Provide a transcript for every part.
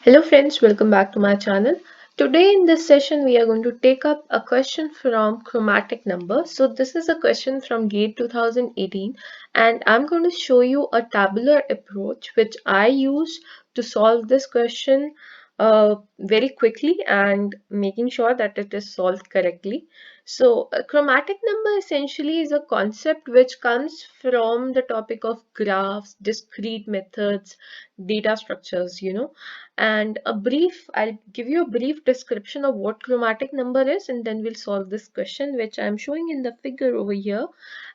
Hello friends, welcome back to my channel. Today in this session we are going to take up a question from chromatic number. So this is a question from GATE 2018 and I'm going to show you a tabular approach which I use to solve this question very quickly and making sure that it is solved correctly. So a chromatic number essentially is a concept which comes from the topic of graphs, discrete methods, data structures. And I'll give you a brief description of what chromatic number is, and then we'll solve this question which I'm showing in the figure over here,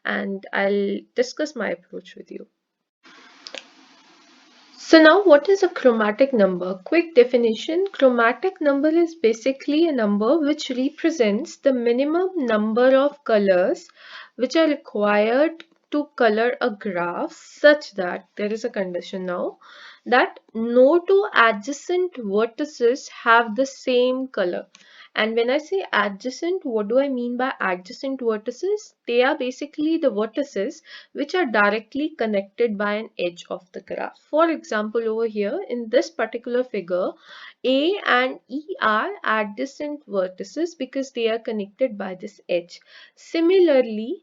and I'll discuss my approach with you. So now what is a chromatic number? Quick definition: chromatic number is basically a number which represents the minimum number of colors which are required to color a graph, such that there is a condition now that no two adjacent vertices have the same color. And when I say adjacent, what do I mean by adjacent vertices? They are basically the vertices which are directly connected by an edge of the graph. For example, over here in this particular figure, A and E are adjacent vertices because they are connected by this edge. Similarly,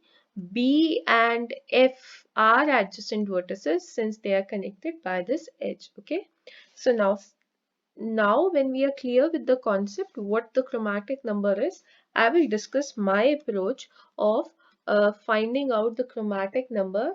B and F are adjacent vertices since they are connected by this edge. Okay, so now when we are clear with the concept what the chromatic number is, I will discuss my approach of finding out the chromatic number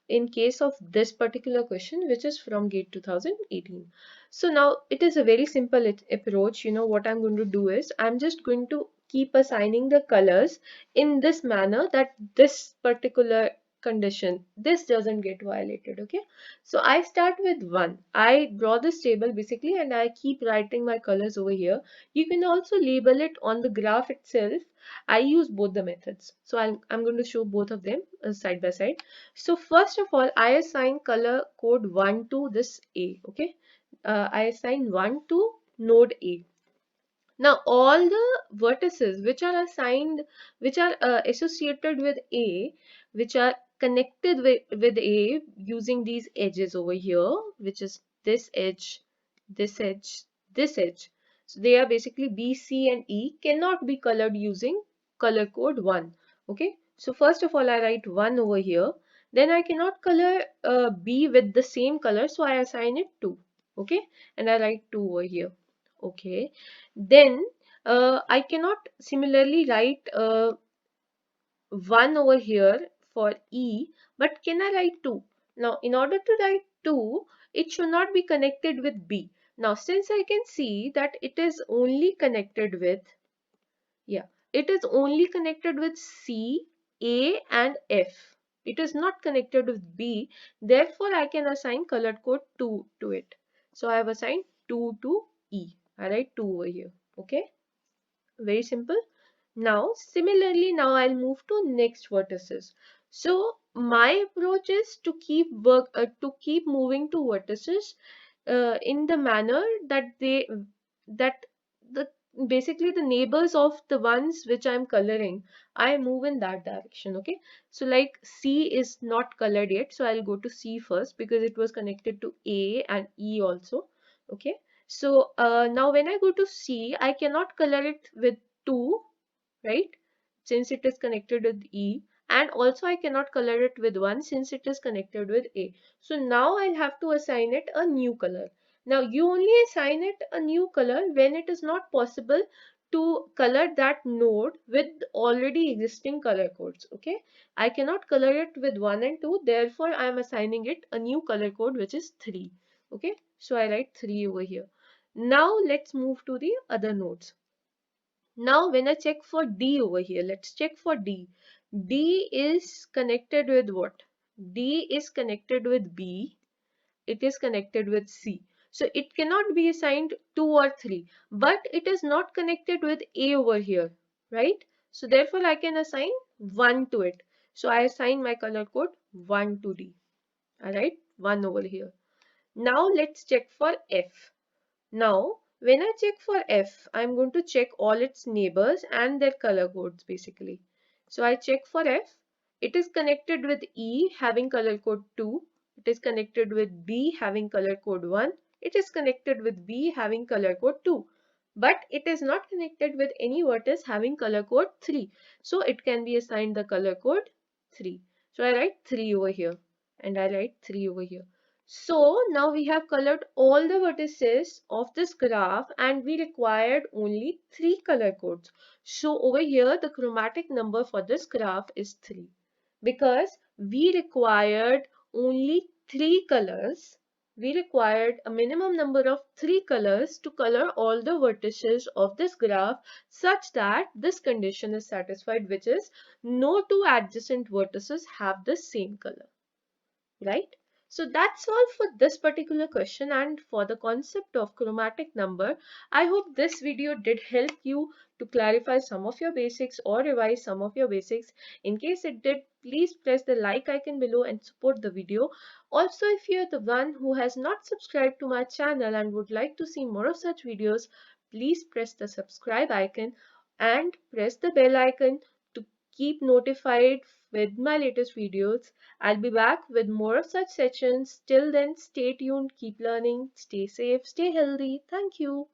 in case of this particular question, which is from GATE 2018. So now it is a very simple approach. What I'm going to do is I'm just going to keep assigning the colors in this manner that this particular condition, this doesn't get violated. Okay, so I start with 1. I draw this table basically and I keep writing my colors over here. You can also label it on the graph itself. I use both the methods. So I'm going to show both of them side by side. So first of all, I assign color code 1 to this A. Okay, I assign 1 to node A. Now all the vertices which are assigned, which are associated with A, which are connected with A using these edges over here, which is this edge, this edge, this edge. So they are basically B, C and E cannot be colored using color code 1. Okay. So first of all I write 1 over here. Then I cannot color B with the same color, so I assign it 2. Okay. And I write 2 over here. Okay, then I cannot similarly write 1 over here for E, but can I write 2? Now, in order to write 2, it should not be connected with B. Now, since I can see that it is only connected with, yeah, it is only connected with C, A and F. It is not connected with B. Therefore, I can assign color code 2 to it. So, I have assigned 2 to E. I write 2 over here. Okay. Very simple. Now similarly, now I'll move to next vertices. So my approach is to keep moving to vertices in the manner that the basically the neighbors of the ones which I'm coloring, I move in that direction. Okay, so like C is not colored yet, so I'll go to C first because it was connected to A and E also. Okay, so now when I go to C, I cannot color it with 2, right? Since it is connected with E, and also I cannot color it with 1 since it is connected with A. So now I'll have to assign it a new color. Now you only assign it a new color when it is not possible to color that node with already existing color codes. Okay, I cannot color it with 1 and 2, therefore I am assigning it a new color code which is 3. Okay, so I write 3 over here. Now let's move to the other nodes. Now when I check for D over here, let's check for D. D is connected with what? D is connected with B. It is connected with C. So it cannot be assigned 2 or 3. But it is not connected with A over here. Right? So therefore I can assign 1 to it. So I assign my color code 1 to D. Alright? 1 over here. Now let's check for F. Now, when I check for F, I'm going to check all its neighbors and their color codes basically. So I check for F. It is connected with E having color code 2. It is connected with B having color code 1. it is connected with B having color code 2. But it is not connected with any vertex having color code 3. So it can be assigned the color code 3. So I write 3 over here and I write 3 over here. So now we have colored all the vertices of this graph and we required only 3 color codes. So over here the chromatic number for this graph is 3 because we required only 3 colors. We required a minimum number of 3 colors to color all the vertices of this graph such that this condition is satisfied, which is no two adjacent vertices have the same color, right? So that's all for this particular question and for the concept of chromatic number. I hope this video did help you to clarify some of your basics or revise some of your basics. In case it did, please press the like icon below and support the video. Also, if you're the one who has not subscribed to my channel and would like to see more of such videos, please press the subscribe icon and press the bell icon to keep notified with my latest videos. I'll be back with more of such sessions. Till then, stay tuned, keep learning, stay safe, stay healthy. Thank you.